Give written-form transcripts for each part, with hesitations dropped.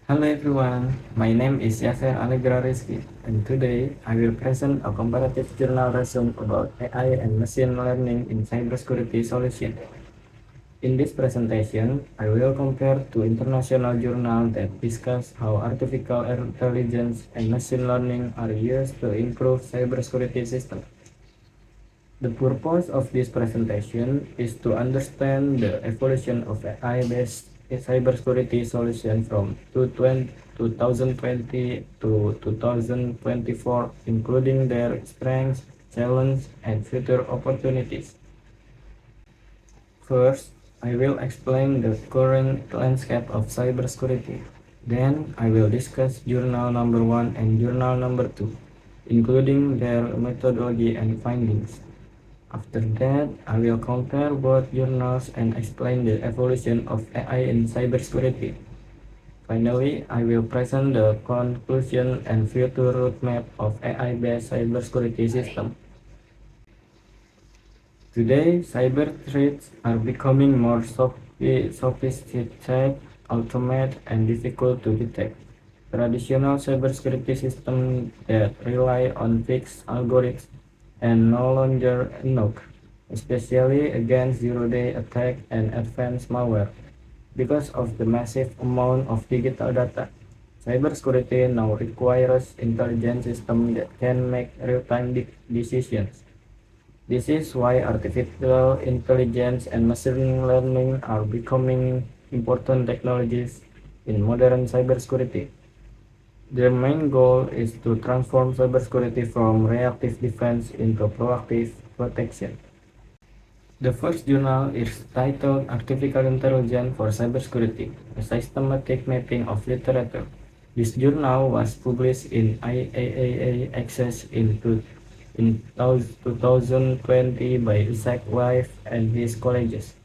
Hello everyone, my name is Yasser Allegra Rizky, and today I will present a comparative journal resume about AI and machine learning in cybersecurity solution. In this presentation, I will compare two international journals that discuss how artificial intelligence and machine learning are used to improve cybersecurity systems. The purpose of this presentation is to understand the evolution of AI-based cybersecurity solutions from 2020 to 2024, including their strengths, challenges, and future opportunities. First, I will explain the current landscape of cybersecurity. Then, I will discuss journal number 1 and journal number 2, including their methodology and findings. After that, I will compare both journals and explain the evolution of AI in cybersecurity. Finally, I will present the conclusion and future roadmap of AI-based cybersecurity system. Today, cyber threats are becoming more sophisticated, automated, and difficult to detect. Traditional cybersecurity systems that rely on fixed algorithms and no longer enough, especially against zero-day attack and advanced malware. Because of the massive amount of digital data, cybersecurity now requires intelligent systems that can make real-time decisions. This is why artificial intelligence and machine learning are becoming important technologies in modern cybersecurity. Their main goal is to transform cybersecurity from reactive defense into proactive protection. The first journal is titled Artificial Intelligence for Cybersecurity, a systematic mapping of literature. This journal was published in IAAA Access in 2020 by Isaac Wife and his colleagues.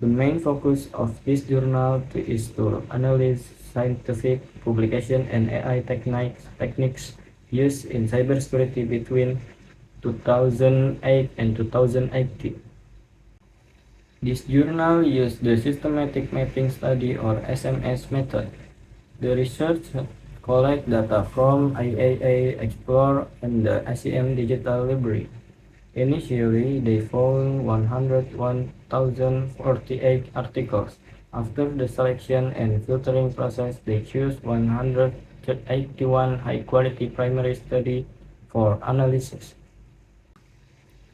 The main focus of this journal is to analyze scientific publication and AI techniques used in cybersecurity between 2008 and 2018. This journal used the Systematic Mapping Study or SMS method. The research collect data from IAA Explorer and the SCM Digital Library. Initially, they found 101,048 articles. After the selection and filtering process, they chose 181 high-quality primary studies for analysis.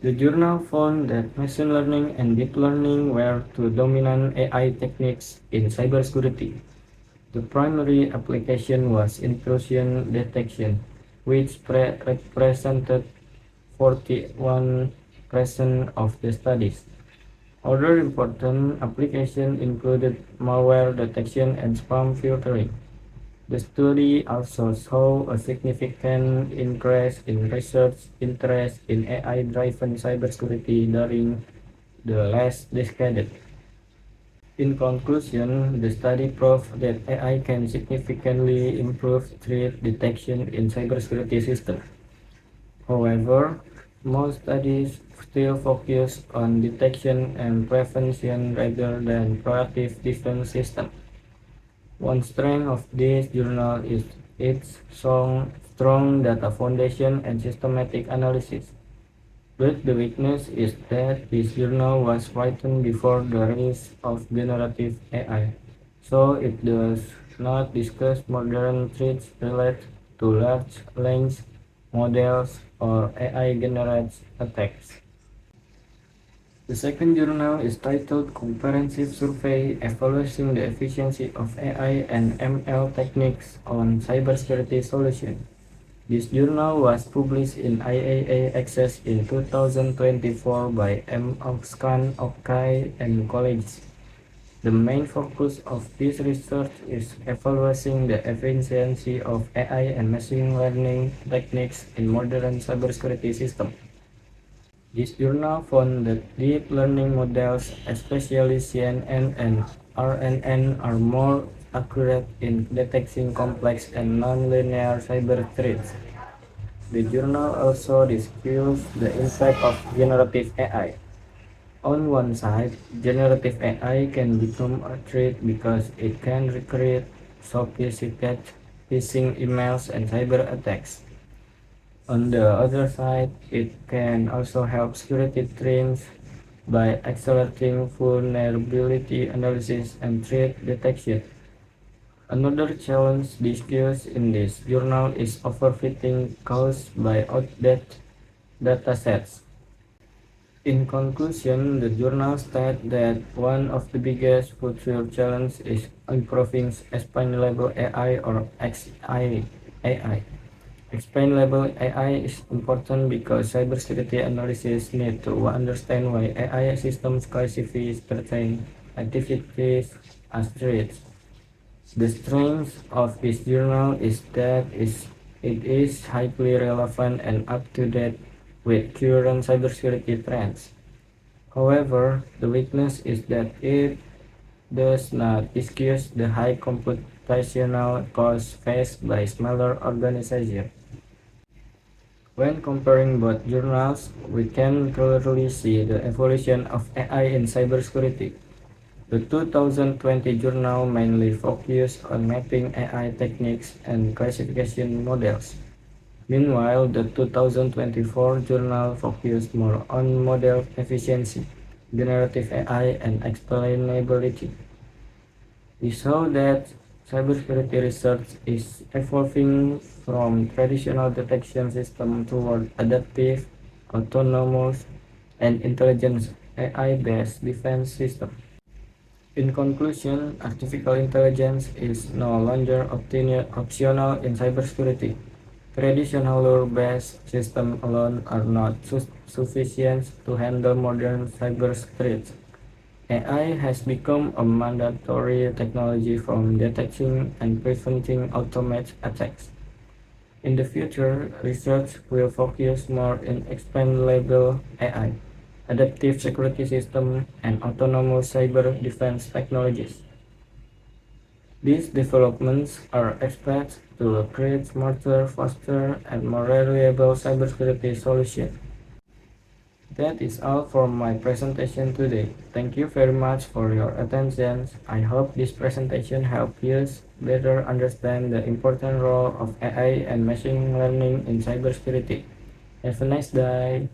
The journal found that machine learning and deep learning were two dominant AI techniques in cybersecurity. The primary application was intrusion detection, which represented 41% of the studies. Other important applications included malware detection and spam filtering. The study also saw a significant increase in research interest in AI-driven cybersecurity during the last decade. In conclusion, the study proved that AI can significantly improve threat detection in cybersecurity systems. However, most studies still focus on detection and prevention rather than proactive defense systems. One strength of this journal is its strong data foundation and systematic analysis. But the weakness is that this journal was written before the release of generative AI, so it does not discuss modern threats related to large language models or AI-generated attacks. The second journal is titled Comprehensive Survey Evaluating the Efficiency of AI and ML Techniques on Cybersecurity Solutions. This journal was published in IAA Access in 2024 by M. Oxkan Okai and colleagues. The main focus of this research is evaluating the efficiency of AI and machine learning techniques in modern cybersecurity systems. This journal found that deep learning models, especially CNN and RNN, are more accurate in detecting complex and nonlinear cyber threats. The journal also discusses the impact of generative AI. On one side, generative AI can become a threat because it can recreate sophisticated phishing emails and cyber attacks. On the other side, it can also help security teams by accelerating vulnerability analysis and threat detection. Another challenge discussed in this journal is overfitting caused by outdated datasets. In conclusion, the journal states that one of the biggest future challenges is improving explainable AI or XAI. Explainable AI is important because cybersecurity analysts need to understand why AI systems classify certain activities as threats. The strength of this journal is that it is highly relevant and up to date with current cybersecurity trends. However, the weakness is that it does not discuss the high computational costs faced by smaller organizations. When comparing both journals, we can clearly see the evolution of AI in cybersecurity. The 2020 journal mainly focused on mapping AI techniques and classification models. Meanwhile, the 2024 journal focused more on model efficiency, generative AI, and explainability. We saw that cybersecurity research is evolving from traditional detection systems toward adaptive, autonomous, and intelligent AI-based defense systems. In conclusion, artificial intelligence is no longer optional in cybersecurity. Traditional lore-based systems alone are not sufficient to handle modern cyber threats. AI has become a mandatory technology for detecting and preventing automated attacks. In the future, research will focus more on explainable AI, adaptive security systems, and autonomous cyber defense technologies. These developments are expected to create smarter, faster, and more reliable cybersecurity solutions. That is all for my presentation today. Thank you very much for your attention. I hope this presentation helped you better understand the important role of AI and machine learning in cybersecurity. Have a nice day.